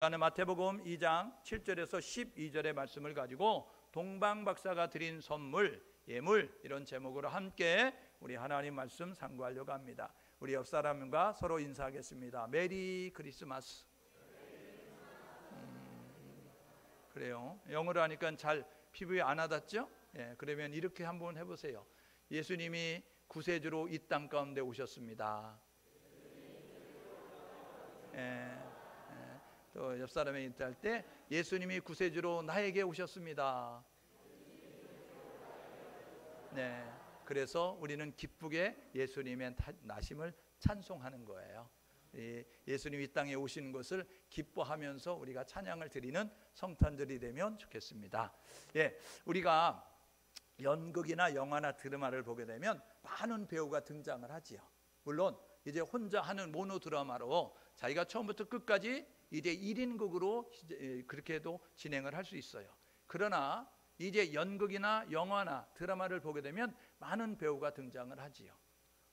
마태복음 2장 7절에서 12절의 말씀을 가지고 동방박사가 드린 선물, 예물, 이런 제목으로 함께 우리 하나님 말씀 상고하려고 합니다. 우리 옆 사람과 서로 인사하겠습니다. 메리 크리스마스. 그래요. 영어로 하니까 잘 피부에 안 와닿죠? 예, 그러면 이렇게 한번 해보세요. 예수님이 구세주로 이 땅 가운데 오셨습니다. 또 옆 사람에 인사할 때 예수님이 구세주로 나에게 오셨습니다. 네, 그래서 우리는 기쁘게 예수님의 나심을 찬송하는 거예요. 예수님이 이 땅에 오시는 것을 기뻐하면서 우리가 찬양을 드리는 성탄절이 되면 좋겠습니다. 예, 우리가 연극이나 영화나 드라마를 보게 되면 많은 배우가 등장을 하지요. 물론 이제 혼자 하는 모노 드라마로 자기가 처음부터 끝까지 이제 1인극으로 그렇게도 진행을 할 수 있어요. 그러나 이제 연극이나 영화나 드라마를 보게 되면 많은 배우가 등장을 하지요.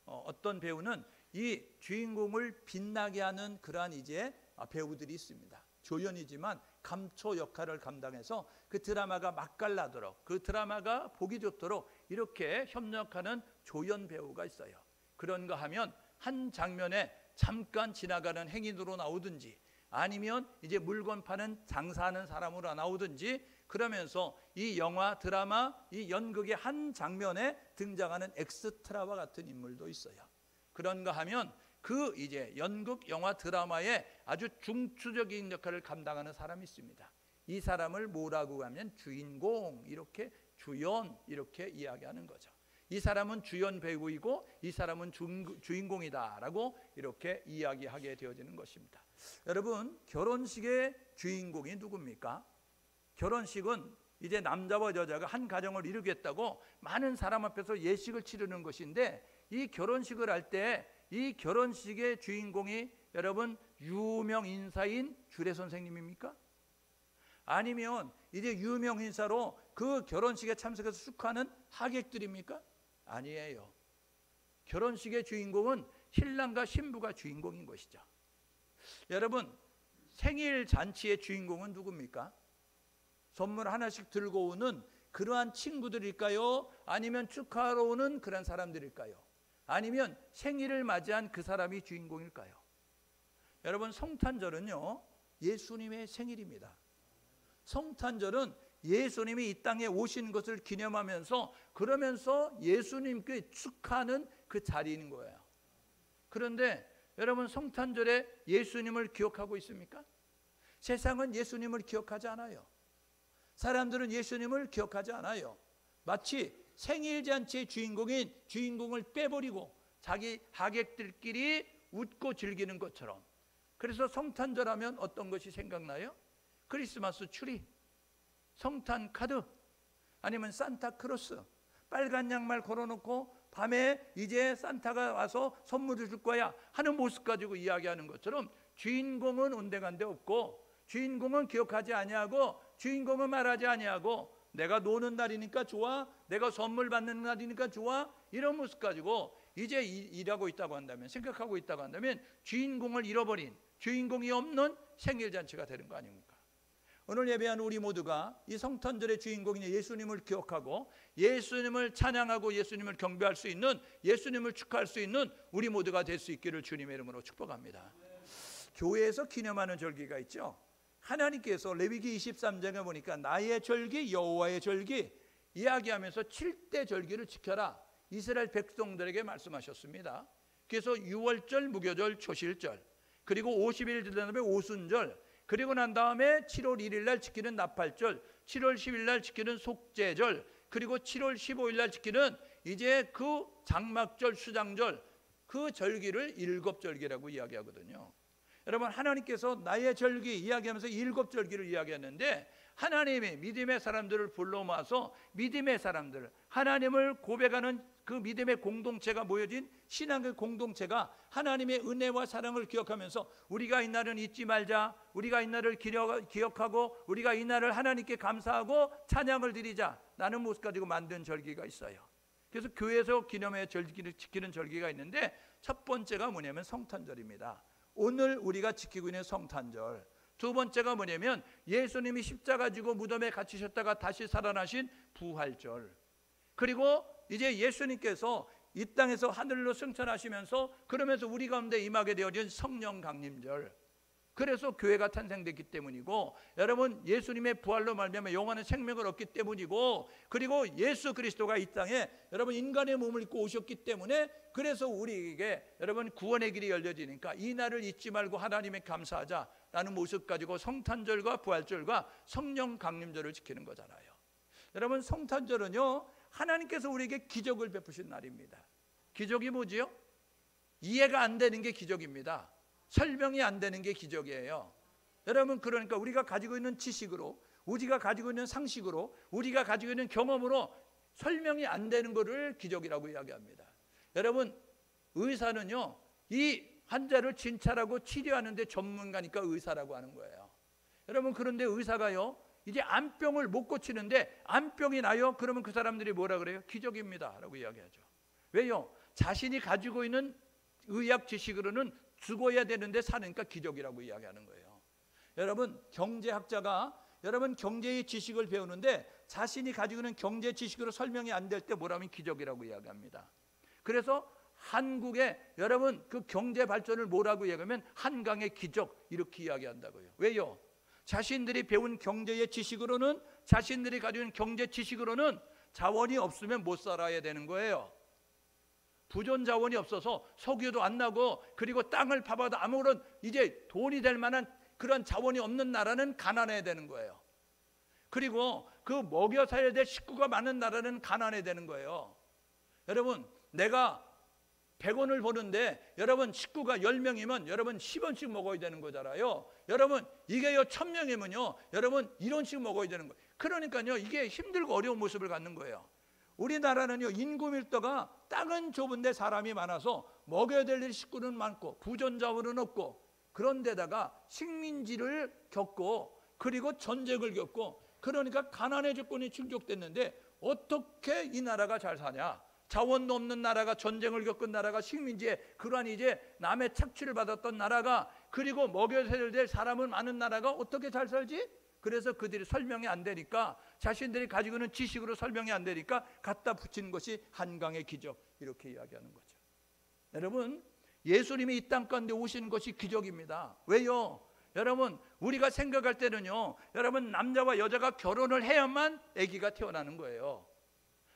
어떤 배우는 이 주인공을 빛나게 하는 그러한 이제 배우들이 있습니다. 조연이지만 감초 역할을 감당해서 그 드라마가 맛깔나도록, 그 드라마가 보기 좋도록 이렇게 협력하는 조연 배우가 있어요. 그런가 하면 한 장면에 잠깐 지나가는 행인으로 나오든지 아니면 이제 물건 파는 장사하는 사람으로 나오든지 그러면서 이 영화, 드라마, 이 연극의 한 장면에 등장하는 엑스트라와 같은 인물도 있어요. 그런가 하면 그 이제 연극, 영화, 드라마에 아주 중추적인 역할을 감당하는 사람이 있습니다. 이 사람을 뭐라고 하면 주인공, 이렇게 주연, 이렇게 이야기하는 거죠. 이 사람은 주연 배우이고 이 사람은 주인공이다라고 이렇게 이야기하게 되어지는 것입니다. 여러분, 결혼식의 주인공이 누굽니까? 결혼식은 이제 남자와 여자가 한 가정을 이루겠다고 많은 사람 앞에서 예식을 치르는 것인데, 이 결혼식을 할 때 이 결혼식의 주인공이 여러분 유명 인사인 주례 선생님입니까? 아니면 이제 유명 인사로 그 결혼식에 참석해서 축하하는 하객들입니까? 아니에요. 결혼식의 주인공은 신랑과 신부가 주인공인 것이죠. 여러분, 생일 잔치의 주인공은 누굽니까? 선물 하나씩 들고 오는 그러한 친구들일까요? 아니면 축하하러 오는 그런 사람들일까요? 아니면 생일을 맞이한 그 사람이 주인공일까요? 여러분, 성탄절은요, 예수님의 생일입니다. 성탄절은 예수님이 이 땅에 오신 것을 기념하면서 그러면서 예수님께 축하하는 그 자리인 거예요. 그런데 여러분, 성탄절에 예수님을 기억하고 있습니까? 세상은 예수님을 기억하지 않아요. 사람들은 예수님을 기억하지 않아요. 마치 생일잔치의 주인공인 주인공을 빼버리고 자기 하객들끼리 웃고 즐기는 것처럼. 그래서 성탄절 하면 어떤 것이 생각나요? 크리스마스 트리, 성탄 카드, 아니면 산타크로스, 빨간 양말 걸어놓고 밤에 이제 산타가 와서 선물을 줄 거야 하는 모습 가지고 이야기하는 것처럼 주인공은 온데간데 없고, 주인공은 기억하지 아니하고, 주인공은 말하지 아니하고, 내가 노는 날이니까 좋아, 내가 선물 받는 날이니까 좋아, 이런 모습 가지고 이제 일하고 있다고 한다면, 생각하고 있다고 한다면 주인공을 잃어버린, 주인공이 없는 생일잔치가 되는 거 아닙니까? 오늘 예배한 우리 모두가 이 성탄절의 주인공인 예수님을 기억하고 예수님을 찬양하고 예수님을 경배할 수 있는, 예수님을 축하할 수 있는 우리 모두가 될 수 있기를 주님의 이름으로 축복합니다. 교회에서 기념하는 절기가 있죠. 하나님께서 레위기 23장에 보니까 나의 절기, 여호와의 절기 이야기하면서 7대 절기를 지켜라 이스라엘 백성들에게 말씀하셨습니다. 그래서 유월절, 무교절, 초실절, 그리고 50일 지난 다음에 오순절, 그리고 난 다음에 7월 1일 날 지키는 나팔절, 7월 10일 날 지키는 속죄절, 그리고 7월 15일 날 지키는 이제 그 장막절, 수장절, 그 절기를 7절기라고 이야기하거든요. 여러분, 하나님께서 나의 절기 이야기하면서 7절기를 이야기했는데, 하나님이 믿음의 사람들을 불러 모아서 믿음의 사람들, 하나님을 고백하는 그 믿음의 공동체가 모여진 신앙의 공동체가 하나님의 은혜와 사랑을 기억하면서 우리가 이 날은 잊지 말자, 우리가 이 날을 기억하고 우리가 이 날을 하나님께 감사하고 찬양을 드리자 라는 모습 가지고 만든 절기가 있어요. 그래서 교회에서 기념의 절기를 지키는 절기가 있는데, 첫 번째가 뭐냐면 성탄절입니다. 오늘 우리가 지키고 있는 성탄절, 두 번째가 뭐냐면 예수님이 십자가 지고 무덤에 갇히셨다가 다시 살아나신 부활절. 그리고 이제 예수님께서 이 땅에서 하늘로 승천하시면서 그러면서 우리 가운데 임하게 되어진 성령 강림절. 그래서 교회가 탄생됐기 때문이고, 여러분 예수님의 부활로 말미암아 영원한 생명을 얻기 때문이고, 그리고 예수 그리스도가 이 땅에 여러분 인간의 몸을 입고 오셨기 때문에, 그래서 우리에게 여러분 구원의 길이 열려지니까 이 날을 잊지 말고 하나님에 감사하자라는 모습 가지고 성탄절과 부활절과 성령 강림절을 지키는 거잖아요. 여러분 성탄절은요, 하나님께서 우리에게 기적을 베푸신 날입니다. 기적이 뭐지요? 이해가 안 되는 게 기적입니다. 설명이 안 되는 게 기적이에요. 여러분 그러니까 우리가 가지고 있는 지식으로, 우리가 가지고 있는 상식으로, 우리가 가지고 있는 경험으로 설명이 안 되는 것을 기적이라고 이야기합니다. 여러분 의사는요, 이 환자를 진찰하고 치료하는데 전문가니까 의사라고 하는 거예요. 여러분 그런데 의사가요, 이제 암병을 못 고치는데 암병이 나요? 그러면 그 사람들이 뭐라 그래요? 기적입니다 라고 이야기하죠. 왜요? 자신이 가지고 있는 의학 지식으로는 죽어야 되는데 사니까 기적이라고 이야기하는 거예요. 여러분 경제학자가 여러분 경제의 지식을 배우는데 자신이 가지고 있는 경제 지식으로 설명이 안 될 때 뭐라면 기적이라고 이야기합니다. 그래서 한국의 여러분 그 경제 발전을 뭐라고 이야기하면 한강의 기적 이렇게 이야기한다고요. 왜요? 자신들이 배운 경제의 지식으로는, 자신들이 가지고 있는 경제 지식으로는 자원이 없으면 못 살아야 되는 거예요. 부존 자원이 없어서 석유도 안 나고, 그리고 땅을 파봐도 아무런 이제 돈이 될 만한 그런 자원이 없는 나라는 가난해야 되는 거예요. 그리고 그 먹여 살려야 될 식구가 많은 나라는 가난해야 되는 거예요. 여러분 내가 100원을 버는데 여러분 식구가 10명이면 여러분 10원씩 먹어야 되는 거잖아요. 여러분 이게요 1000명이면요 여러분 1원씩 먹어야 되는 거예요. 그러니까요 이게 힘들고 어려운 모습을 갖는 거예요. 우리나라는요 인구 밀도가 땅은 좁은데 사람이 많아서 먹여야 될 식구는 많고 부존 자원은 없고, 그런데다가 식민지를 겪고 그리고 전쟁을 겪고, 그러니까 가난의 조건이 충족됐는데 어떻게 이 나라가 잘 사냐? 자원도 없는 나라가, 전쟁을 겪은 나라가, 식민지에 그러한 이제 남의 착취를 받았던 나라가, 그리고 먹여야 될 사람은 많은 나라가 어떻게 잘 살지? 그래서 그들이 설명이 안 되니까, 자신들이 가지고 있는 지식으로 설명이 안 되니까 갖다 붙인 것이 한강의 기적, 이렇게 이야기하는 거죠. 여러분 예수님이 이 땅 가운데 오신 것이 기적입니다. 왜요? 여러분 우리가 생각할 때는요, 여러분 남자와 여자가 결혼을 해야만 아기가 태어나는 거예요.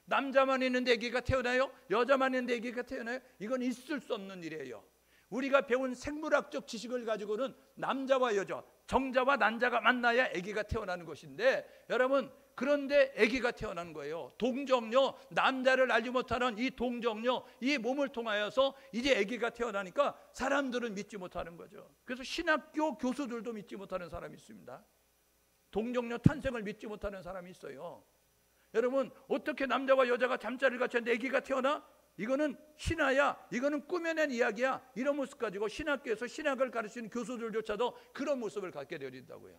남자만 있는데 아기가 태어나요? 여자만 있는데 아기가 태어나요? 이건 있을 수 없는 일이에요. 우리가 배운 생물학적 지식을 가지고는 남자와 여자, 정자와 난자가 만나야 아기가 태어나는 것인데, 여러분 그런데 아기가 태어난 거예요. 동정녀, 남자를 알지 못하는 이 동정녀, 이 몸을 통하여서 이제 아기가 태어나니까 사람들은 믿지 못하는 거죠. 그래서 신학교 교수들도 믿지 못하는 사람이 있습니다. 동정녀 탄생을 믿지 못하는 사람이 있어요. 여러분 어떻게 남자와 여자가 잠자리를 같이 하는데 아기가 태어나? 이거는 신화야, 이거는 꾸며낸 이야기야, 이런 모습 가지고 신학교에서 신학을 가르치는 교수들조차도 그런 모습을 갖게 되어진다고요.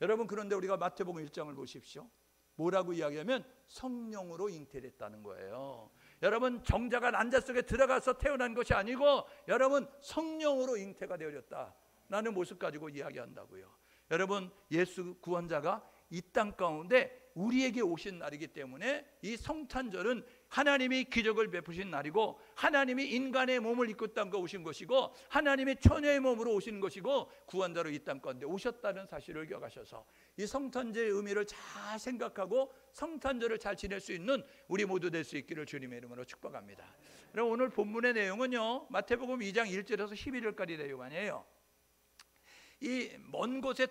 여러분 그런데 우리가 마태복음 1장을 보십시오. 뭐라고 이야기하면 성령으로 잉태됐다는 거예요. 여러분 정자가 난자 속에 들어가서 태어난 것이 아니고 여러분 성령으로 잉태가 되어졌다라는 모습 가지고 이야기한다고요. 여러분 예수 구원자가 이 땅 가운데 우리에게 오신 날이기 때문에 이 성탄절은 하나님이 기적을 베푸신 날이고, 하나님이 인간의 몸을 입고 땅 가운데 오신 것이고, 하나님이 처녀의 몸으로 오신 것이고, 구원자로 이 땅 가운데 오셨다는 사실을 기억하셔서 이 성탄절의 의미를 잘 생각하고 성탄절을 잘 지낼 수 있는 우리 모두 될 수 있기를 주님의 이름으로 축복합니다. 그럼 오늘 본문의 내용은요, 마태복음 2장 1절에서 11절까지 내용 아니에요. 이 먼 곳에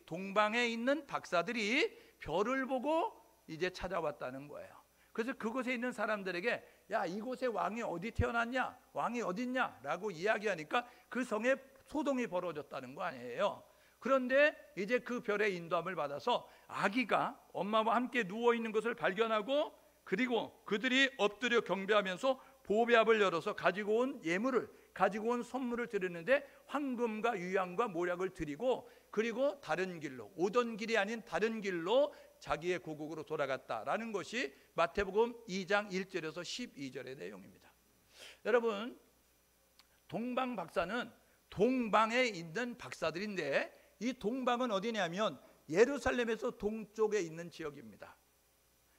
동방에 있는 박사들이 별을 보고 이제 찾아왔다는 거예요. 그래서 그곳에 있는 사람들에게 야 이곳에 왕이 어디 태어났냐, 왕이 어딨냐 라고 이야기하니까 그 성에 소동이 벌어졌다는 거 아니에요. 그런데 이제 그 별의 인도함을 받아서 아기가 엄마와 함께 누워있는 것을 발견하고, 그리고 그들이 엎드려 경배하면서 보배압을 열어서 가지고 온 예물을, 가지고 온 선물을 드렸는데 황금과 유향과 모략을 드리고, 그리고 다른 길로, 오던 길이 아닌 다른 길로 자기의 고국으로 돌아갔다라는 것이 마태복음 2장 1절에서 12절의 내용입니다. 여러분 동방 박사는 동방에 있는 박사들인데, 이 동방은 어디냐면 예루살렘에서 동쪽에 있는 지역입니다.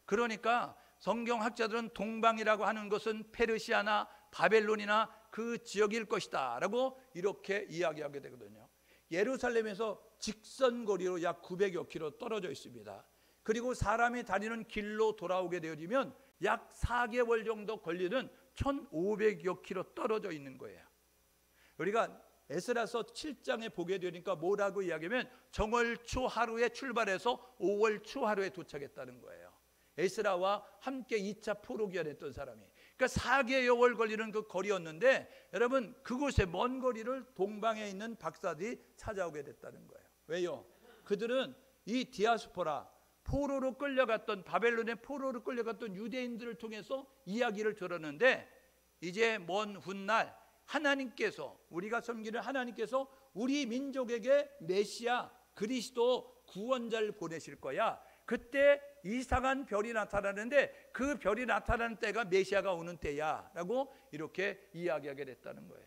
그러니까 성경학자들은 동방이라고 하는 것은 페르시아나 바벨론이나 그 지역일 것이다 라고 이렇게 이야기하게 되거든요. 예루살렘에서 직선거리로 약 900여 킬로 떨어져 있습니다. 그리고 사람이 다니는 길로 돌아오게 되어지면 약 4개월 정도 걸리는 1500여 킬로 떨어져 있는 거예요. 우리가 에스라서 7장에 보게 되니까 뭐라고 이야기하면 정월 초 하루에 출발해서 5월 초 하루에 도착했다는 거예요. 에스라와 함께 2차 포로기한했던 사람이. 그러니까 4개월 걸리는 그 거리였는데, 여러분 그곳에 먼 거리를 동방에 있는 박사들이 찾아오게 됐다는 거예요. 왜요? 그들은 이 디아스포라, 포로로 끌려갔던, 바벨론의 포로로 끌려갔던 유대인들을 통해서 이야기를 들었는데, 이제 먼 훗날 하나님께서, 우리가 섬기는 하나님께서 우리 민족에게 메시아 그리스도 구원자를 보내실 거야. 그때 이상한 별이 나타나는데 그 별이 나타나는 때가 메시아가 오는 때야 라고 이렇게 이야기하게 됐다는 거예요.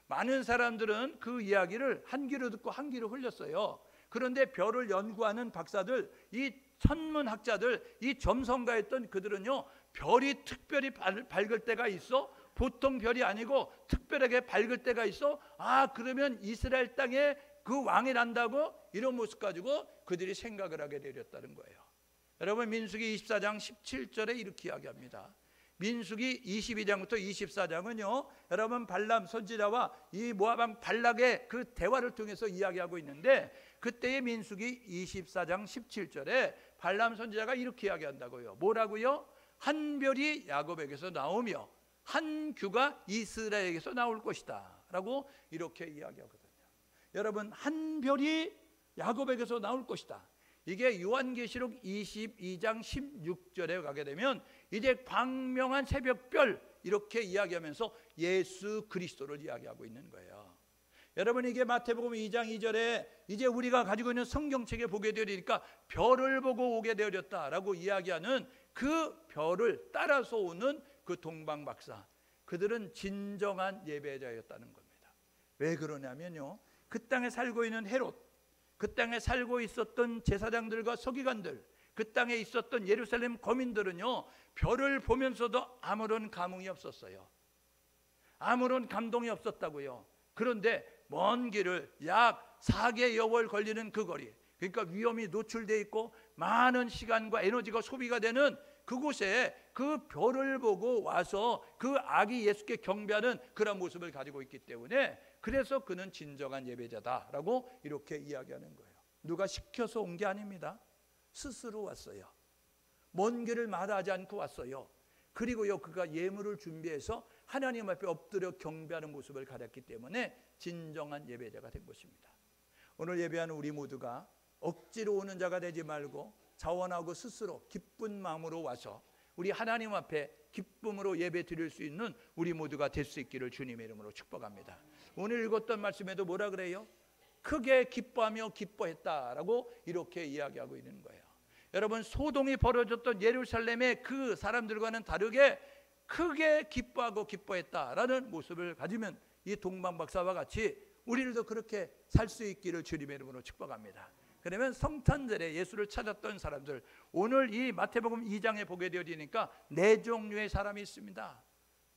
많은 사람들은 그 이야기를 한 귀로 듣고 한 귀로 흘렸어요. 그런데 별을 연구하는 박사들, 이 천문학자들, 이 점성가였던 그들은요, 별이 특별히 밝을 때가 있어? 보통 별이 아니고 특별하게 밝을 때가 있어? 아, 그러면 이스라엘 땅에 그 왕이 난다고? 이런 모습 가지고 그들이 생각을 하게 되었다는 거예요. 여러분 민수기 24장 17절에 이렇게 이야기합니다. 민수기 22장부터 24장은요, 여러분 발람 선지자와 이 모압 왕 발락의 그 대화를 통해서 이야기하고 있는데, 그때의 민수기 24장 17절에 발람 선지자가 이렇게 이야기한다고요. 뭐라고요? 한 별이 야곱에게서 나오며 한 규가 이스라엘에게서 나올 것이다 라고 이렇게 이야기하거든요. 여러분 한 별이 야곱에게서 나올 것이다. 이게 요한계시록 22장 16절에 가게 되면 이제 광명한 새벽별 이렇게 이야기하면서 예수 그리스도를 이야기하고 있는 거예요. 여러분 이게 마태복음 2장 2절에 이제 우리가 가지고 있는 성경책에 보게 되니까 별을 보고 오게 되었다라고 이야기하는 그 별을 따라서 오는 그 동방 박사, 그들은 진정한 예배자였다는 겁니다. 왜 그러냐면요, 그 땅에 살고 있는 헤롯, 그 땅에 살고 있었던 제사장들과 서기관들, 그 땅에 있었던 예루살렘 거민들은요, 별을 보면서도 아무런 감흥이 없었어요. 아무런 감동이 없었다고요. 그런데 먼 길을 약 4개월 걸리는 그 거리, 그러니까 위험이 노출되어 있고 많은 시간과 에너지가 소비가 되는 그곳에 그 별을 보고 와서 그 아기 예수께 경배하는 그런 모습을 가지고 있기 때문에, 그래서 그는 진정한 예배자다라고 이렇게 이야기하는 거예요. 누가 시켜서 온 게 아닙니다. 스스로 왔어요. 먼 길을 마다하지 않고 왔어요. 그리고요, 그가 예물을 준비해서 하나님 앞에 엎드려 경배하는 모습을 가졌기 때문에 진정한 예배자가 된 것입니다. 오늘 예배하는 우리 모두가 억지로 오는 자가 되지 말고 자원하고 스스로 기쁜 마음으로 와서 우리 하나님 앞에 기쁨으로 예배 드릴 수 있는 우리 모두가 될 수 있기를 주님의 이름으로 축복합니다. 오늘 읽었던 말씀에도 뭐라 그래요? 크게 기뻐하며 기뻐했다라고 이렇게 이야기하고 있는 거예요. 여러분 소동이 벌어졌던 예루살렘의 그 사람들과는 다르게 크게 기뻐하고 기뻐했다라는 모습을 가지면 이 동방 박사와 같이 우리들도 그렇게 살 수 있기를 주님의 이름으로 축복합니다. 그러면 성탄절에 예수를 찾았던 사람들, 오늘 이 마태복음 2장에 보게 되어지니까 네 종류의 사람이 있습니다.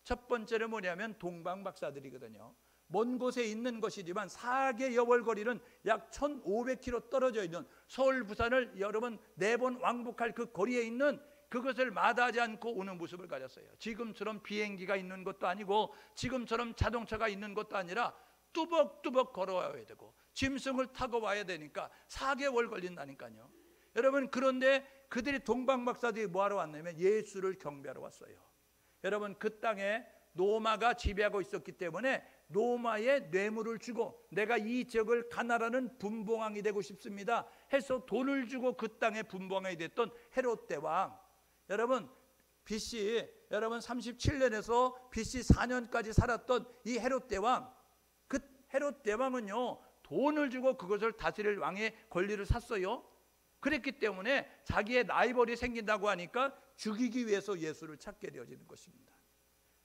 첫 번째는 뭐냐면 동방 박사들이거든요. 먼 곳에 있는 것이지만 4개월 거리는 약 1500km 떨어져 있는 서울 부산을 여러분 4번 왕복할 그 거리에 있는 그것을 마다하지 않고 오는 모습을 가졌어요. 지금처럼 비행기가 있는 것도 아니고 지금처럼 자동차가 있는 것도 아니라 뚜벅뚜벅 걸어와야 되고 짐승을 타고 와야 되니까 4개월 걸린다니까요. 여러분 그런데 그들이 동방박사들이 뭐하러 왔냐면 예수를 경배하러 왔어요. 여러분 그 땅에 로마가 지배하고 있었기 때문에 로마에 뇌물을 주고 내가 이 지역을 가나라는 분봉왕이 되고 싶습니다 해서 돈을 주고 그 땅에 분봉왕이 됐던 헤롯 대왕. 여러분 BC 여러분 37년에서 BC 4년까지 살았던 이 헤롯 대왕, 그 헤롯 대왕은요 돈을 주고 그것을 다스릴 왕의 권리를 샀어요. 그랬기 때문에 자기의 라이벌이 생긴다고 하니까 죽이기 위해서 예수를 찾게 되어지는 것입니다.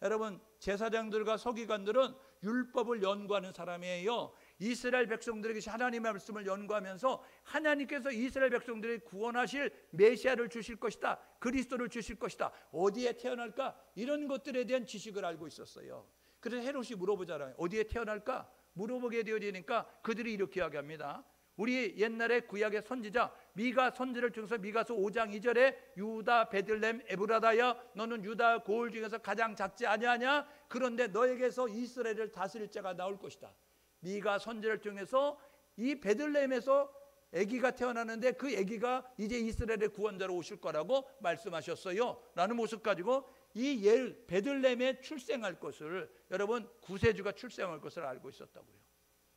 여러분 제사장들과 서기관들은 율법을 연구하는 사람이에요. 이스라엘 백성들에게 하나님의 말씀을 연구하면서 하나님께서 이스라엘 백성들을 구원하실 메시아를 주실 것이다, 그리스도를 주실 것이다, 어디에 태어날까, 이런 것들에 대한 지식을 알고 있었어요. 그래서 헤롯이 물어보잖아요. 어디에 태어날까 물어보게 되어지니까 그들이 이렇게 이야기합니다. 우리 옛날에 구약의 선지자 미가 선지를 통해서 미가서 5장 2절에 유다 베들레헴 에브라다야 너는 유다 고을 중에서 가장 작지 아니하냐, 그런데 너에게서 이스라엘을 다스릴 자가 나올 것이다. 미가 선지를 통해서 이 베들레헴에서 아기가 태어나는데 그 아기가 이제 이스라엘의 구원자로 오실 거라고 말씀하셨어요 라는 모습 가지고 이 베들레헴에 출생할 것을, 여러분 구세주가 출생할 것을 알고 있었다고요.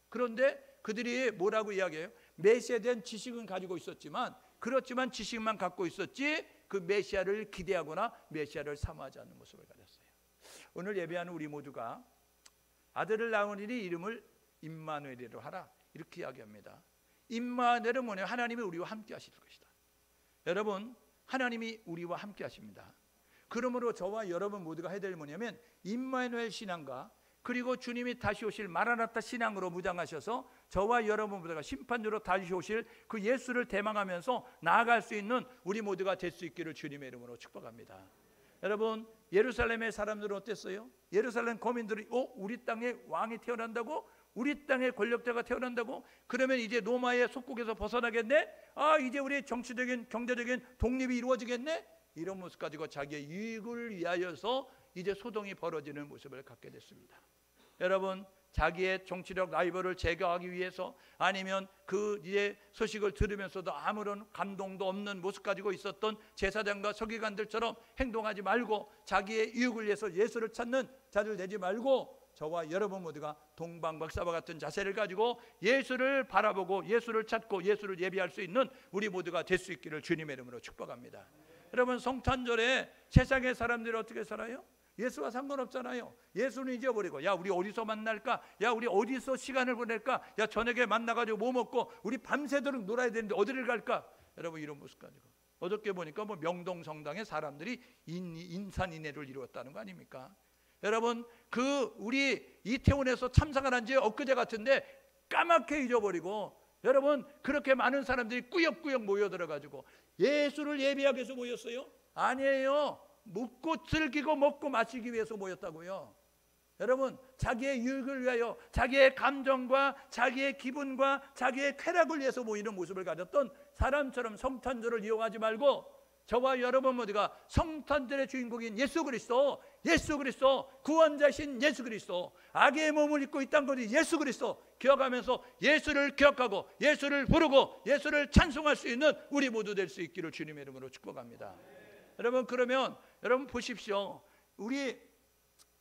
그런데 그들이 뭐라고 이야기해요? 메시아에 대한 지식은 가지고 있었지만, 그렇지만 지식만 갖고 있었지 그 메시아를 기대하거나 메시아를 사모하지 않는 모습을 가졌어요. 오늘 예배하는 우리 모두가 아들을 낳으니 이름을 임마누엘이라 하라, 이렇게 이야기합니다. 임마누엘은 뭐냐면 하나님이 우리와 함께 하실 것이다. 여러분 하나님이 우리와 함께 하십니다. 그러므로 저와 여러분 모두가 해야 될 뭐냐면 임마누엘 신앙과 그리고 주님이 다시 오실 마라나타 신앙으로 무장하셔서 저와 여러분 모두가 심판주로 다시 오실 그 예수를 대망하면서 나아갈 수 있는 우리 모두가 될 수 있기를 주님의 이름으로 축복합니다. 여러분 예루살렘의 사람들은 어땠어요? 예루살렘 거민들이 우리 땅에 왕이 태어난다고? 우리 땅에 권력자가 태어난다고? 그러면 이제 로마의 속국에서 벗어나겠네? 이제 우리 정치적인 경제적인 독립이 이루어지겠네? 이런 모습 가지고 자기의 이익을 위하여서 이제 소동이 벌어지는 모습을 갖게 됐습니다. 여러분 자기의 정치력 라이벌을 제거하기 위해서, 아니면 그 이제 소식을 들으면서도 아무런 감동도 없는 모습 가지고 있었던 제사장과 서기관들처럼 행동하지 말고 자기의 이익을 위해서 예수를 찾는 자들 되지 말고 저와 여러분 모두가 동방박사와 같은 자세를 가지고 예수를 바라보고 예수를 찾고 예수를 예비할 수 있는 우리 모두가 될 수 있기를 주님의 이름으로 축복합니다. 여러분 성탄절에 세상의 사람들이 어떻게 살아요? 예수와 상관없잖아요. 예수는 잊어버리고, 야 우리 어디서 만날까, 야 우리 어디서 시간을 보낼까, 야 저녁에 만나가지고 뭐 먹고 우리 밤새도록 놀아야 되는데 어디를 갈까, 여러분 이런 모습 가지고 어저께 보니까 뭐 명동성당에 사람들이 인산인해를 이루었다는 거 아닙니까? 여러분 그 우리 이태원에서 참사가 난 지 엊그제 같은데 까맣게 잊어버리고, 여러분 그렇게 많은 사람들이 꾸역꾸역 모여들어가지고 예수를 예배하기 위해서 모였어요? 아니에요. 묵고 즐기고 먹고 마시기 위해서 모였다고요. 여러분 자기의 유익을 위하여, 자기의 감정과 자기의 기분과 자기의 쾌락을 위해서 모이는 모습을 가졌던 사람처럼 성탄절을 이용하지 말고 저와 여러분 모두가 성탄절의 주인공인 예수 그리스도 구원자신 예수 그리스도, 악의 몸을 입고 이 땅 거지 예수 그리스도 기억하면서 예수를 기억하고 예수를 부르고 예수를 찬송할 수 있는 우리 모두 될 수 있기를 주님의 이름으로 축복합니다. 여러분 그러면 여러분 보십시오. 우리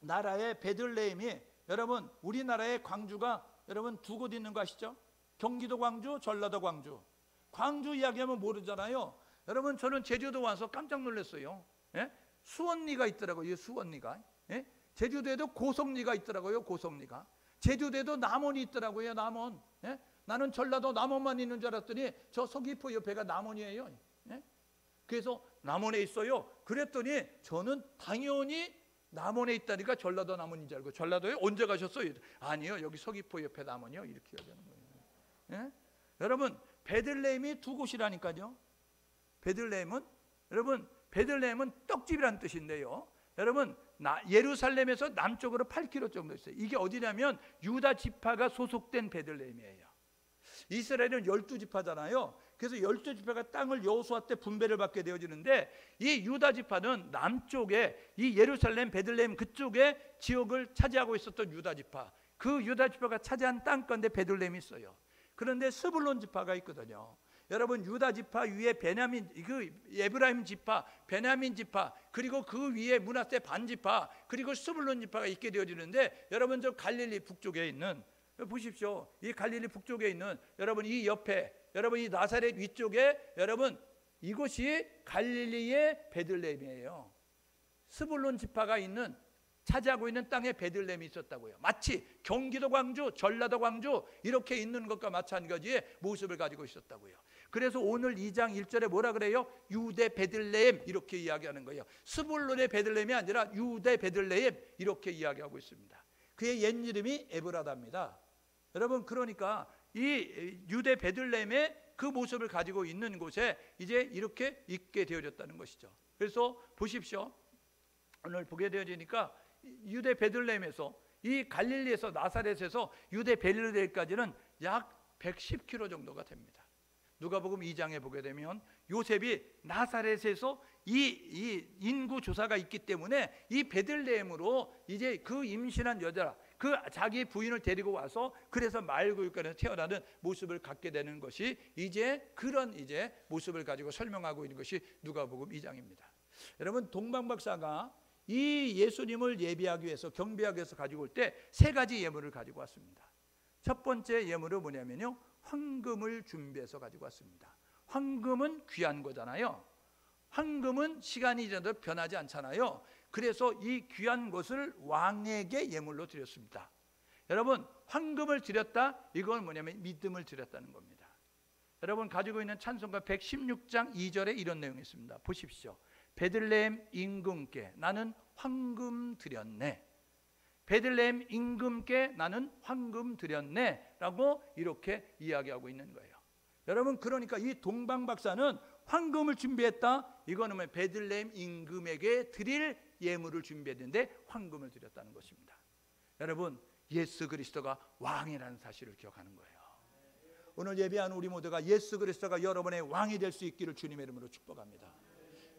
나라의 베들레헴이, 여러분 우리나라의 광주가 여러분 두 곳 있는 거 아시죠? 경기도 광주, 전라도 광주. 광주 이야기하면 모르잖아요. 여러분 저는 제주도 와서 깜짝 놀랐어요. 예? 수원리가 있더라고요. 수원리가. 예? 제주도에도 고성리가 있더라고요. 고성리가. 제주도에도 남원이 있더라고요. 남원. 예? 나는 전라도 남원만 있는 줄 알았더니 저 서귀포 옆에가 남원이에요. 예? 그래서 남원에 있어요. 그랬더니 저는 당연히 남원에 있다니까 전라도 남원인 줄 알고, 전라도에 언제 가셨어요? 아니요 여기 서귀포 옆에 남원이요, 이렇게 얘기하는 거예요. 예? 여러분 베들레헴이 두 곳이라니까요. 베들레헴은, 여러분 베들레헴은 떡집이라는 뜻인데요, 여러분 예루살렘에서 남쪽으로 8km 정도 있어요. 이게 어디냐면 유다 지파가 소속된 베들레헴이에요. 이스라엘은 12지파잖아요. 그래서 12지파가 땅을 여호수아 때 분배를 받게 되어지는데, 이 유다 지파는 남쪽에 이 예루살렘 베들레헴 그쪽에 지역을 차지하고 있었던 유다 지파, 그 유다 지파가 차지한 땅 가운데 베들레헴이 있어요. 그런데 스불론 지파가 있거든요. 여러분 유다 지파 위에 베냐민, 그 에브라임 지파, 베냐민 지파, 그리고 그 위에 므낫세 반 지파, 그리고 스불론 지파가 있게 되어지는데, 여러분 저 갈릴리 북쪽에 있는, 보십시오. 이 갈릴리 북쪽에 있는, 여러분 이 옆에, 여러분 이 나사렛 위쪽에, 여러분 이곳이 갈릴리의 베들레헴이에요. 스불론 지파가 있는 차지하고 있는 땅에 베들레헴이 있었다고요. 마치 경기도 광주, 전라도 광주 이렇게 있는 것과 마찬가지의 모습을 가지고 있었다고요. 그래서 오늘 2장 1절에 뭐라 그래요? 유대 베들레헴 이렇게 이야기하는 거예요. 스불론의 베들레헴이 아니라 유대 베들레헴 이렇게 이야기하고 있습니다. 그의 옛 이름이 에브라다입니다. 여러분, 그러니까 이 유대 베들레헴의 그 모습을 가지고 있는 곳에 이제 이렇게 있게 되어졌다는 것이죠. 그래서 보십시오. 오늘 보게 되어지니까 유대 베들레헴에서, 이 갈릴리에서, 나사렛에서 유대 베들레헴까지는 약 110km 정도가 됩니다. 누가복음 2장에 보게 되면 요셉이 나사렛에서 이 인구 조사가 있기 때문에 이 베들레헴으로 이제 그 임신한 여자, 그 자기 부인을 데리고 와서 그래서 말구육간에서 태어나는 모습을 갖게 되는 것이 이제 그런 이제 모습을 가지고 설명하고 있는 것이 누가복음 2장입니다. 여러분, 동방박사가 이 예수님을 예비하기 위해서, 경배하기 위해서 가지고 올 때 세 가지 예물을 가지고 왔습니다. 첫 번째 예물은 뭐냐면요, 황금을 준비해서 가지고 왔습니다. 황금은 귀한 거잖아요. 황금은 시간이 지나도 변하지 않잖아요. 그래서 이 귀한 것을 왕에게 예물로 드렸습니다. 여러분, 황금을 드렸다, 이건 뭐냐면 믿음을 드렸다는 겁니다. 여러분, 가지고 있는 찬송가 116장 2절에 이런 내용이 있습니다. 보십시오. 베들레헴 임금께 나는 황금 드렸네. 베들레헴 임금께 나는 황금 드렸네 라고 이렇게 이야기하고 있는 거예요. 여러분, 그러니까 이 동방박사는 황금을 준비했다, 이거는 베들레헴 임금에게 드릴 예물을 준비했는데 황금을 드렸다는 것입니다. 여러분, 예수 그리스도가 왕이라는 사실을 기억하는 거예요. 오늘 예배하는 우리 모두가 예수 그리스도가 여러분의 왕이 될 수 있기를 주님의 이름으로 축복합니다.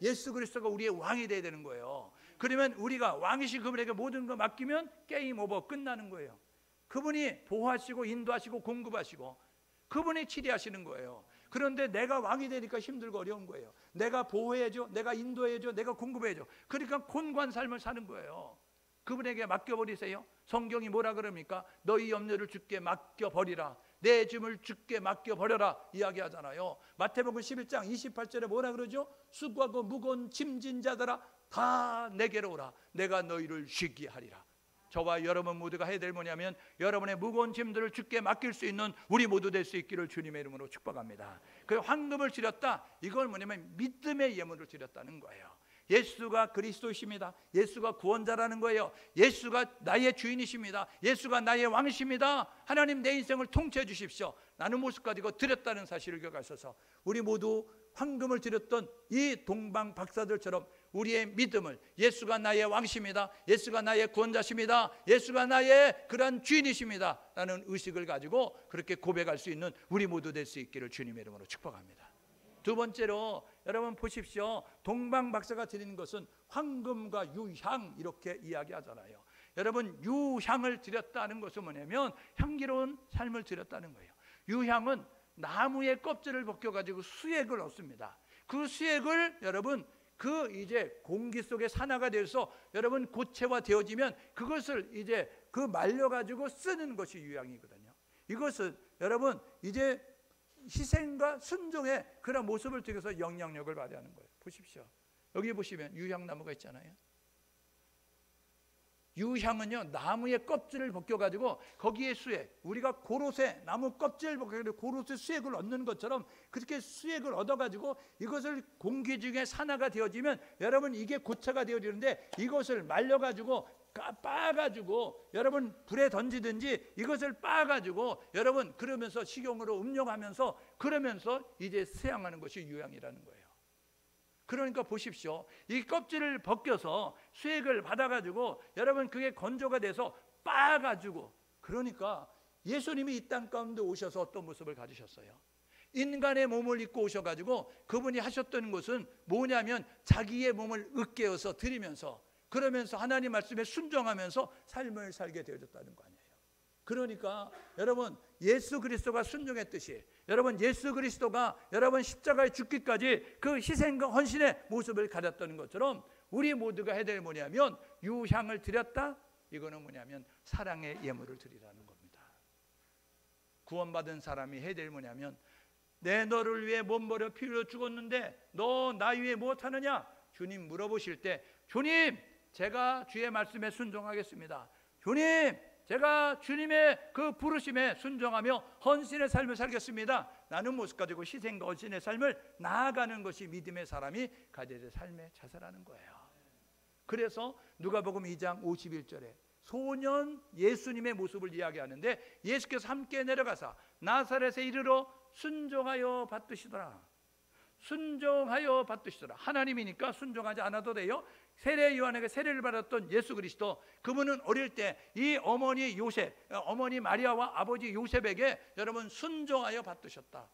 예수 그리스도가 우리의 왕이 되어야 되는 거예요. 그러면 우리가 왕이신 그분에게 모든 거 맡기면 게임 오버, 끝나는 거예요. 그분이 보호하시고 인도하시고 공급하시고 그분이 치리하시는 거예요. 그런데 내가 왕이 되니까 힘들고 어려운 거예요. 내가 보호해줘, 내가 인도해줘, 내가 공급해줘. 그러니까 곤고한 삶을 사는 거예요. 그분에게 맡겨버리세요. 성경이 뭐라 그럽니까? 너희 염려를 주께 맡겨버리라, 내 짐을 주께 맡겨버려라 이야기하잖아요. 마태복음 11장 28절에 뭐라 그러죠? 수고하고 무거운 짐진 자들아 다 내게로 오라, 내가 너희를 쉬게 하리라. 저와 여러분 모두가 해야 될 뭐냐면 여러분의 무거운 짐들을 주께 맡길 수 있는 우리 모두 될 수 있기를 주님의 이름으로 축복합니다. 그 황금을 드렸다, 이걸 뭐냐면 믿음의 예물을 드렸다는 거예요. 예수가 그리스도이십니다. 예수가 구원자라는 거예요. 예수가 나의 주인이십니다. 예수가 나의 왕이십니다. 하나님, 내 인생을 통치해 주십시오. 라는 모습 가지고 드렸다는 사실을 기억하셔서 우리 모두 황금을 드렸던 이 동방 박사들처럼 우리의 믿음을, 예수가 나의 왕이십니다, 예수가 나의 구원자십니다, 예수가 나의 그런 주인이십니다 라는 의식을 가지고 그렇게 고백할 수 있는 우리 모두 될 수 있기를 주님의 이름으로 축복합니다. 두 번째로 여러분 보십시오. 동방 박사가 드리는 것은 황금과 유향 이렇게 이야기하잖아요. 여러분, 유향을 드렸다는 것은 뭐냐면 향기로운 삶을 드렸다는 거예요. 유향은 나무의 껍질을 벗겨가지고 수액을 얻습니다. 그 수액을 여러분 그 이제 공기 속에 산화가 돼서 여러분 고체화 되어지면 그것을 이제 그 말려가지고 쓰는 것이 유향이거든요. 이것은 여러분 이제 희생과 순종의 그런 모습을 통해서 영향력을 발휘하는 거예요. 보십시오. 여기 보시면 유향나무가 있잖아요. 유향은요, 나무의 껍질을 벗겨가지고 거기에 수액, 우리가 고로쇠 나무 껍질을 벗겨가지고 고로쇠 수액을 얻는 것처럼 그렇게 수액을 얻어가지고 이것을 공기 중에 산화가 되어지면 여러분 이게 고체가 되어지는데 이것을 말려가지고 빻아가지고 여러분 불에 던지든지 이것을 빻아가지고 여러분 그러면서 식용으로 음용하면서 그러면서 이제 수양하는 것이 유향이라는 거예요. 그러니까 보십시오. 이 껍질을 벗겨서 수액을 받아가지고 여러분 그게 건조가 돼서 빻아가지고, 그러니까 예수님이 이 땅 가운데 오셔서 어떤 모습을 가지셨어요? 인간의 몸을 입고 오셔가지고 그분이 하셨던 것은 뭐냐면 자기의 몸을 으깨어서 드리면서 그러면서 하나님 말씀에 순종하면서 삶을 살게 되어졌다는 거 아니에요. 그러니까 여러분 예수 그리스도가 순종했듯이 여러분 예수 그리스도가 여러분 십자가에 죽기까지 그 희생과 헌신의 모습을 가졌다는 것처럼 우리 모두가 해야 될 뭐냐면 유향을 드렸다, 이거는 뭐냐면 사랑의 예물을 드리라는 겁니다. 구원받은 사람이 해야 될 뭐냐면 내 너를 위해 몸 버려 피 흘려 죽었는데 너 나 위해 무엇하느냐? 주님 물어보실 때 주님 제가 주의 말씀에 순종하겠습니다. 주님, 제가 주님의 그 부르심에 순종하며 헌신의 삶을 살겠습니다. 라는 모습 가지고 희생과 헌신의 삶을 나아가는 것이 믿음의 사람이 가져야 될 삶의 자세라는 거예요. 그래서 누가복음 2장 51절에 소년 예수님의 모습을 이야기하는데, 예수께서 함께 내려가사 나사렛에 이르러 순종하여 받으시더라. 순종하여 받으시더라. 하나님이니까 순종하지 않아도 돼요. 세례 요한에게 세례를 받았던 예수 그리스도, 그분은 어릴 때 이 어머니 요셉, 어머니 마리아와 아버지 요셉에게 여러분 순종하여 받으셨다.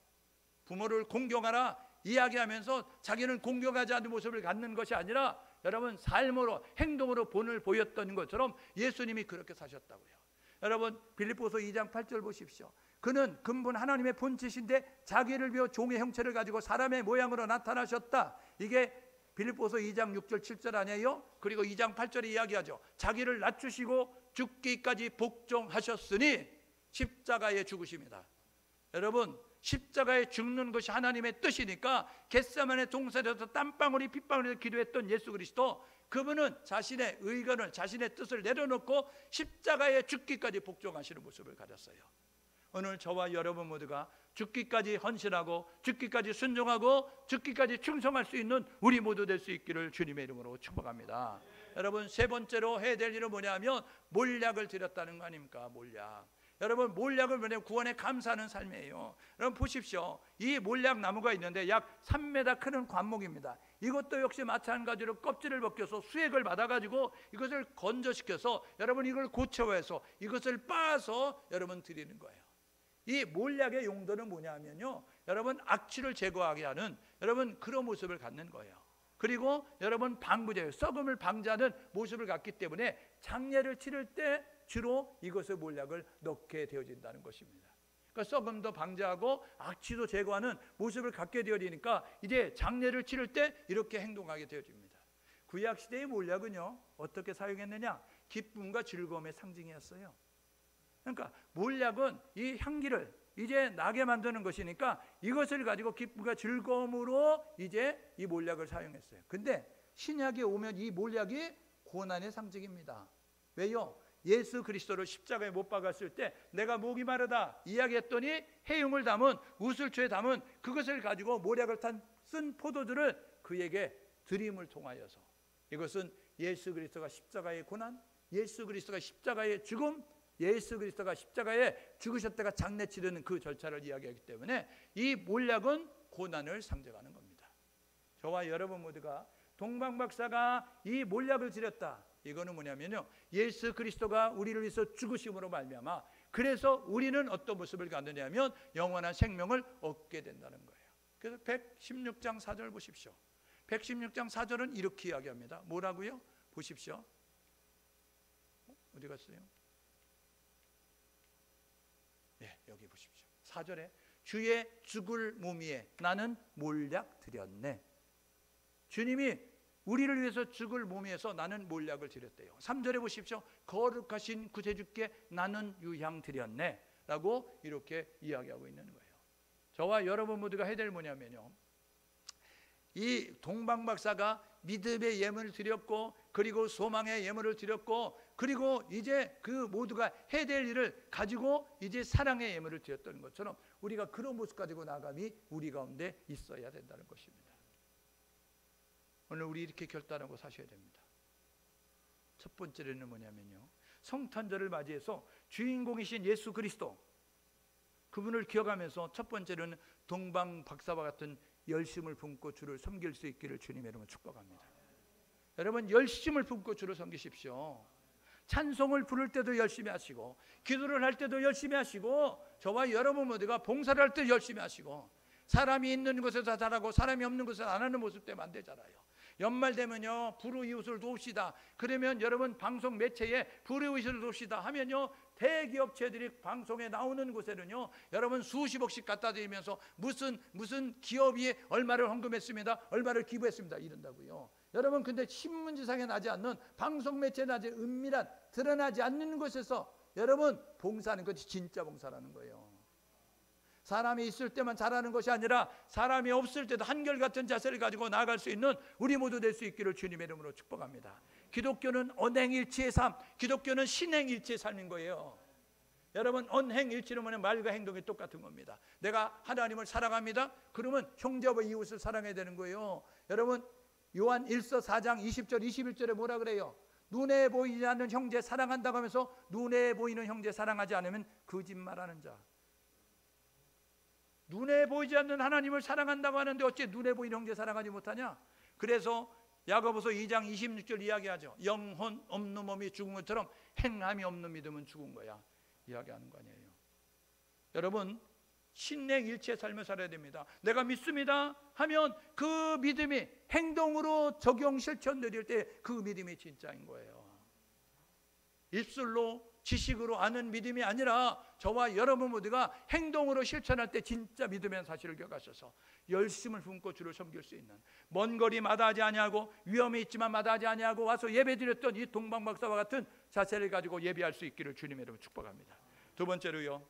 부모를 공경하라 이야기하면서 자기는 공경하지 않는 모습을 갖는 것이 아니라 여러분 삶으로, 행동으로 본을 보였던 것처럼 예수님이 그렇게 사셨다고요. 여러분 빌립보서 2장 8절 보십시오. 그는 근본 하나님의 본체신데 자기를 비워 종의 형체를 가지고 사람의 모양으로 나타나셨다. 이게 빌립보서 2장 6절 7절 아니에요? 그리고 2장 8절에 이야기하죠. 자기를 낮추시고 죽기까지 복종하셨으니 십자가에 죽으십니다. 여러분 십자가에 죽는 것이 하나님의 뜻이니까 겟세마네 동산에서 땀방울이 핏방울이 기도했던 예수 그리스도, 그분은 자신의 의견을, 자신의 뜻을 내려놓고 십자가에 죽기까지 복종하시는 모습을 가졌어요. 오늘 저와 여러분 모두가 죽기까지 헌신하고 죽기까지 순종하고 죽기까지 충성할 수 있는 우리 모두 될 수 있기를 주님의 이름으로 축복합니다. 여러분 세 번째로 해야 될 일은 뭐냐면 몰약을 드렸다는 거 아닙니까? 몰약. 여러분 몰약을 뭐냐면 구원에 감사하는 삶이에요. 여러분 보십시오. 이 몰약 나무가 있는데 약 3m 크는 관목입니다. 이것도 역시 마찬가지로 껍질을 벗겨서 수액을 받아가지고 이것을 건조시켜서 여러분 이걸 고쳐서 이것을 빻아서 여러분 드리는 거예요. 이 몰약의 용도는 뭐냐면요, 여러분 악취를 제거하게 하는 여러분 그런 모습을 갖는 거예요. 그리고 여러분 방부제, 썩음을 방지하는 모습을 갖기 때문에 장례를 치를 때 주로 이것의 몰약을 넣게 되어진다는 것입니다. 그러니까 썩음도 방지하고 악취도 제거하는 모습을 갖게 되어지니까 이제 장례를 치를 때 이렇게 행동하게 되어집니다. 구약시대의 몰약은요 어떻게 사용했느냐, 기쁨과 즐거움의 상징이었어요. 그러니까 몰약은 이 향기를 이제 나게 만드는 것이니까 이것을 가지고 기쁨과 즐거움으로 이제 이 몰약을 사용했어요. 근데 신약에 오면 이 몰약이 고난의 상징입니다. 왜요? 예수 그리스도를 십자가에 못 박았을 때 내가 목이 마르다 이야기했더니 해움을 담은 우슬초에 담은 그것을 가지고 몰약을 쓴 포도주를 그에게 드림을 통하여서, 이것은 예수 그리스도가 십자가의 고난, 예수 그리스도가 십자가의 죽음, 예수 그리스도가 십자가에 죽으셨다가 장례 치르는 그 절차를 이야기하기 때문에 이 몰약은 고난을 상징하는 겁니다. 저와 여러분 모두가 동방박사가 이 몰약을 지렸다. 이거는 뭐냐면요, 예수 그리스도가 우리를 위해서 죽으심으로 말미암아 그래서 우리는 어떤 모습을 갖느냐면 영원한 생명을 얻게 된다는 거예요. 그래서 116장 4절 보십시오. 116장 4절은 이렇게 이야기합니다. 뭐라고요? 보십시오. 어디 갔어요? 네, 여기 보십시오. 4절에 주의 죽을 몸 위에 나는 몰약 드렸네. 주님이 우리를 위해서 죽을 몸 위에서 나는 몰약을 드렸대요. 3절에 보십시오. 거룩하신 구세주께 나는 유향 드렸네 라고 이렇게 이야기하고 있는 거예요. 저와 여러분 모두가 해야 될 뭐냐면요, 이 동방박사가 믿음의 예물을 드렸고 그리고 소망의 예물을 드렸고 그리고 이제 그 모두가 해야 될 일을 가지고 이제 사랑의 예물을 드렸던 것처럼 우리가 그런 모습 가지고 나감이 우리 가운데 있어야 된다는 것입니다. 오늘 우리 이렇게 결단하고 사셔야 됩니다. 첫 번째는 뭐냐면요, 성탄절을 맞이해서 주인공이신 예수 그리스도 그분을 기억하면서 첫 번째는 동방박사와 같은 열심을 품고 주를 섬길 수 있기를 주님의 이름으로 축복합니다. 여러분 열심을 품고 주를 섬기십시오. 찬송을 부를 때도 열심히 하시고 기도를 할 때도 열심히 하시고 저와 여러분 모두가 봉사를 할 때 열심히 하시고, 사람이 있는 곳에서 잘하고 사람이 없는 곳에서 안 하는 모습 때문에 안 되잖아요. 연말 되면요 불우이웃을 돕시다. 그러면 여러분 방송 매체에 불우이웃을 돕시다 하면요 대기업체들이 방송에 나오는 곳에는요 여러분 수십억씩 갖다 드리면서 무슨 기업이 얼마를 헌금했습니다, 얼마를 기부했습니다 이런다고요. 여러분 근데 신문지상에 나지 않는, 방송 매체에 나지 은밀한 드러나지 않는 곳에서 여러분 봉사하는 것이 진짜 봉사라는 거예요. 사람이 있을 때만 잘하는 것이 아니라 사람이 없을 때도 한결같은 자세를 가지고 나아갈 수 있는 우리 모두 될 수 있기를 주님의 이름으로 축복합니다. 기독교는 언행일치의 삶, 기독교는 신행일치의 삶인 거예요. 여러분, 언행일치는 뭐냐? 말과 행동이 똑같은 겁니다. 내가 하나님을 사랑합니다. 그러면 형제와 이웃을 사랑해야 되는 거예요. 여러분, 요한 1서 4장 20절 21절에 뭐라 그래요? 눈에 보이지 않는 형제 사랑한다고 하면서 눈에 보이는 형제 사랑하지 않으면 거짓말하는 자. 눈에 보이지 않는 하나님을 사랑한다고 하는데 어째 눈에 보이는 형제 사랑하지 못하냐? 그래서 야고보서 2장 26절 이야기하죠. 영혼 없는 몸이 죽은 것처럼 행함이 없는 믿음은 죽은 거야, 이야기하는 거 아니에요. 여러분, 신행일치의 삶을 살아야 됩니다. 내가 믿습니다 하면 그 믿음이 행동으로 적용 실천 드릴 때 그 믿음이 진짜인 거예요. 입술로 지식으로 아는 믿음이 아니라 저와 여러분 모두가 행동으로 실천할 때 진짜 믿음의 사실을 기억하셔서 열심을 품고 주를 섬길 수 있는, 먼 거리 마다하지 아니하고 위험이 있지만 마다하지 아니하고 와서 예배드렸던 이 동방박사와 같은 자세를 가지고 예배할 수 있기를 주님의 이름으로 축복합니다. 두 번째로요,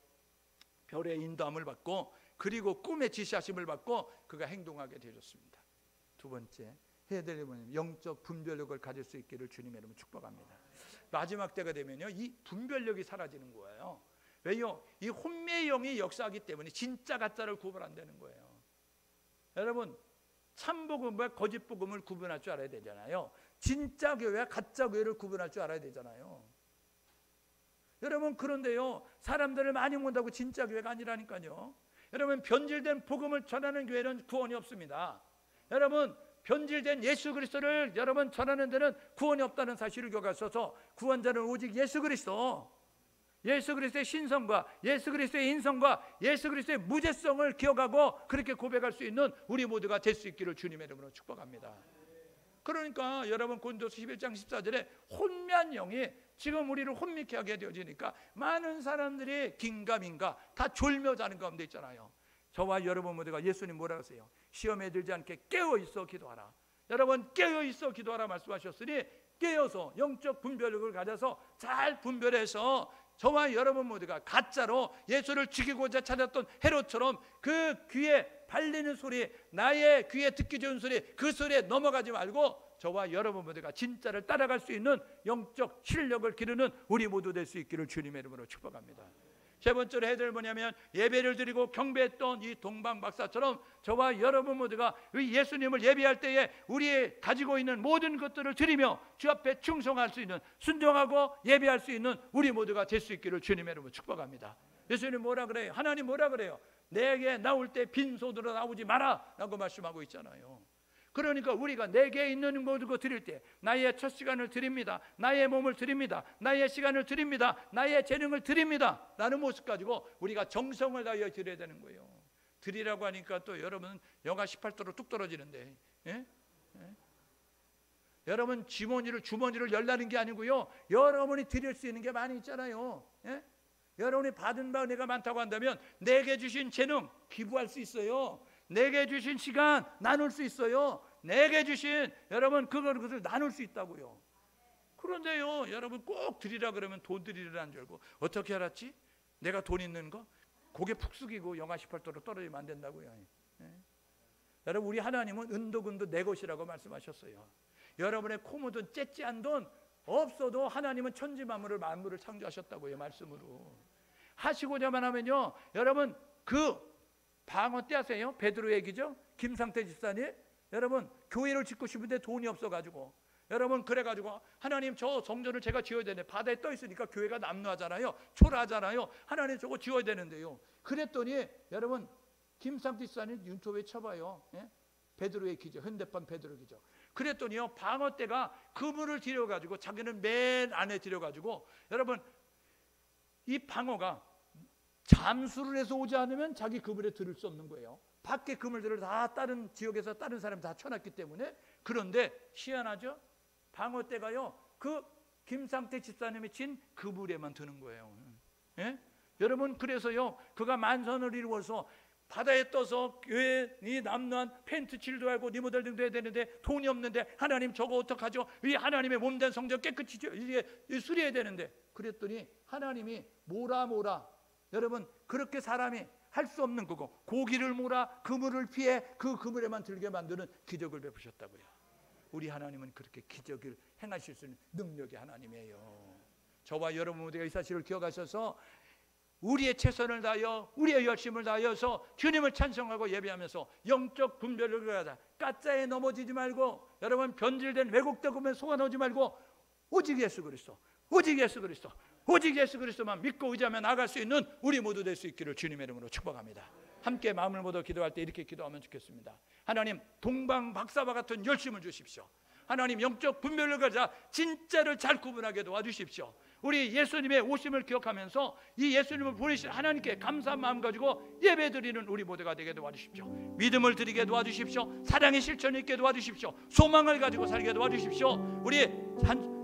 별의 인도함을 받고 그리고 꿈의 지시하심을 받고 그가 행동하게 되셨습니다. 두 번째 해야 될 일은 영적 분별력을 가질 수 있기를 주님의 이름으로 축복합니다. 마지막 때가 되면요, 이 분별력이 사라지는 거예요. 왜요? 이 혼미의 영이 역사하기 때문에 진짜 가짜를 구분한다는 거예요. 여러분, 참복음과 거짓복음을 구분할 줄 알아야 되잖아요. 진짜 교회와 가짜 교회를 구분할 줄 알아야 되잖아요. 여러분, 그런데요, 사람들을 많이 모은다고 진짜 교회가 아니라니까요. 여러분, 변질된 복음을 전하는 교회는 구원이 없습니다. 여러분, 변질된 예수 그리스도를 여러분 전하는 데는 구원이 없다는 사실을 기억하셔서 구원자는 오직 예수 그리스도, 예수 그리스도의 신성과 예수 그리스도의 인성과 예수 그리스도의 무죄성을 기억하고 그렇게 고백할 수 있는 우리 모두가 될 수 있기를 주님의 이름으로 축복합니다. 그러니까 여러분, 고린도서 11장 14절에 혼미한 영이 지금 우리를 혼미케 하게 되어지니까 많은 사람들이 긴가민가 다 졸며 자는 가운데 있잖아요. 저와 여러분 모두가 예수님 뭐라 하세요? 시험에 들지 않게 깨어 있어 기도하라. 여러분, 깨어 있어 기도하라 말씀하셨으니 깨어서 영적 분별력을 가져서 잘 분별해서 저와 여러분 모두가 가짜로 예수를 죽이고자 찾았던 헤롯처럼 그 귀에 발리는 소리, 나의 귀에 듣기 좋은 소리, 그 소리에 넘어가지 말고 저와 여러분 모두가 진짜를 따라갈 수 있는 영적 실력을 기르는 우리 모두 될 수 있기를 주님의 이름으로 축복합니다. 세 번째로 해야 될 뭐냐면 예배를 드리고 경배했던 이 동방박사처럼 저와 여러분 모두가 예수님을 예배할 때에 우리 가지고 있는 모든 것들을 드리며 주 앞에 충성할 수 있는, 순종하고 예배할 수 있는 우리 모두가 될 수 있기를 주님의 이름으로 축복합니다. 예수님 뭐라 그래요? 하나님 뭐라 그래요? 내게 나올 때 빈손으로 나오지 마라 라고 말씀하고 있잖아요. 그러니까 우리가 내게 있는 모든 거 드릴 때 나의 첫 시간을 드립니다, 나의 몸을 드립니다, 나의 시간을 드립니다, 나의 재능을 드립니다 라는 모습 가지고 우리가 정성을 다하여 드려야 되는 거예요. 드리라고 하니까 또 여러분 영하 18도로 뚝 떨어지는데, 예? 예? 여러분 주머니를 열라는 게 아니고요, 여러분이 드릴 수 있는 게 많이 있잖아요. 예? 여러분이 받은 바 은혜가 많다고 한다면 내게 주신 재능 기부할 수 있어요. 내게 주신 시간 나눌 수 있어요. 내게 주신 여러분 그것을 나눌 수 있다고요. 그런데요, 여러분 꼭 드리라 그러면 돈 드리라는 줄 알고 어떻게 알았지? 내가 돈 있는 거? 고개 푹 숙이고 영하 18도로 떨어지면 안 된다고요. 예? 여러분, 우리 하나님은 은도금도 내 것이라고 말씀하셨어요. 여러분의 코 묻은 째찌한 돈 없어도 하나님은 천지 만물을 창조하셨다고요. 말씀으로 하시고자만 하면요, 여러분 그 방어 때 하세요. 베드로 얘기죠. 김상태 집사님, 여러분 교회를 짓고 싶은데 돈이 없어가지고 여러분 그래가지고 하나님 저 성전을 제가 지어야 되는데 바다에 떠 있으니까 교회가 남루하잖아요, 초라하잖아요. 하나님 저거 지어야 되는데요. 그랬더니 여러분 김상태 집사님 유튜브에 쳐봐요. 예? 베드로의 기적, 현대판 베드로 기적. 그랬더니요, 방어 때가 그물을 들여가지고 자기는 맨 안에 들여가지고 여러분 이 방어가 잠수를 해서 오지 않으면 자기 그물에 들을 수 없는 거예요. 밖에 그물들을 다 다른 지역에서 다른 사람이 다 쳐놨기 때문에. 그런데 희한하죠? 방어대가요 그 김상태 집사님이 친 그물에만 드는 거예요. 예? 여러분, 그래서요 그가 만선을 이루어서 바다에 떠서 교회니 남루한 펜트 칠도 하고 리모델링도 해야 되는데 돈이 없는데 하나님 저거 어떡하죠? 이 하나님의 몸된 성전 깨끗이 수리해야 되는데. 그랬더니 하나님이 뭐라 여러분 그렇게 사람이 할 수 없는 거고 고기를 몰아 그물을 피해 그 그물에만 들게 만드는 기적을 베푸셨다고요. 우리 하나님은 그렇게 기적을 행하실 수 있는 능력의 하나님이에요. 저와 여러분 모두가 이 사실을 기억하셔서 우리의 최선을 다하여 우리의 열심을 다하여서 주님을 찬송하고 예배하면서 영적 분별을 가자. 가짜에 넘어지지 말고, 여러분 변질된 왜곡된 꿈에 속아놓지 말고 오직 예수 그리스도, 오직 예수 그리스도, 오직 예수 그리스도만 믿고 의지하며 나아갈 수 있는 우리 모두 될 수 있기를 주님의 이름으로 축복합니다. 함께 마음을 모두 기도할 때 이렇게 기도하면 좋겠습니다. 하나님, 동방 박사와 같은 열심을 주십시오. 하나님, 영적 분별을 가자 진짜를 잘 구분하게 도와주십시오. 우리 예수님의 오심을 기억하면서 이 예수님을 보내신 하나님께 감사한 마음 가지고 예배드리는 우리 모두가 되게 도와주십시오. 믿음을 드리게 도와주십시오. 사랑의 실천이 있게 도와주십시오. 소망을 가지고 살게 도와주십시오. 우리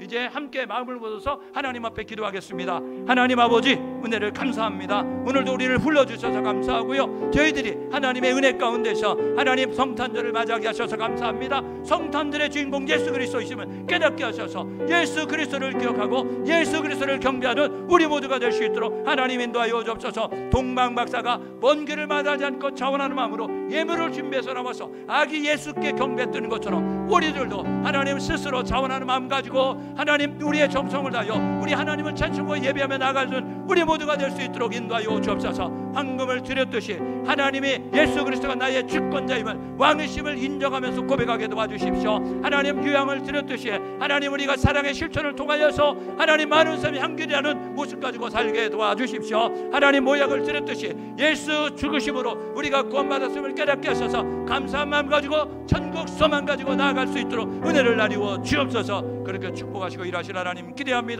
이제 함께 마음을 모아서 하나님 앞에 기도하겠습니다. 하나님 아버지, 은혜를 감사합니다. 오늘도 우리를 불러주셔서 감사하고요, 저희들이 하나님의 은혜 가운데서 하나님 성탄절을 맞이하게 하셔서 감사합니다. 성탄절의 주인공 예수 그리스도이심을 깨닫게 하셔서 예수 그리스도를 기억하고 예수 그리스도를 경배하는 우리 모두가 될 수 있도록 하나님 인도하여 주옵소서. 동방박사가 먼 길을 마다하지 않고 자원하는 마음으로 예물을 준비해서 나와서 아기 예수께 경배드리는 것처럼 우리들도 하나님 스스로 자원하는 마음 가지고 하나님 우리의 정성을 다하여 우리 하나님을 찬송하고 예배하며 나가는 우리 모두가 될 수 있도록 인도하여 주옵소서. 황금을 드렸듯이 하나님이 예수 그리스도가 나의 주권자임을, 왕이심을 인정하면서 고백하게 도와주십시오. 하나님, 유향을 드렸듯이 하나님 우리가 사랑의 실천을 통하여서 하나님 많은 사람이 향기하는 모습 가지고 살게 도와주십시오. 하나님, 모약을 드렸듯이 예수 죽으심으로 우리가 구원받았음을 깨닫게 하셔서 감사한 마음 가지고 천국 소망 가지고 나아갈 수 있도록 은혜를 나누어 주옵소서. 그렇게 축복하시고 일하실 하나님 기대합니다.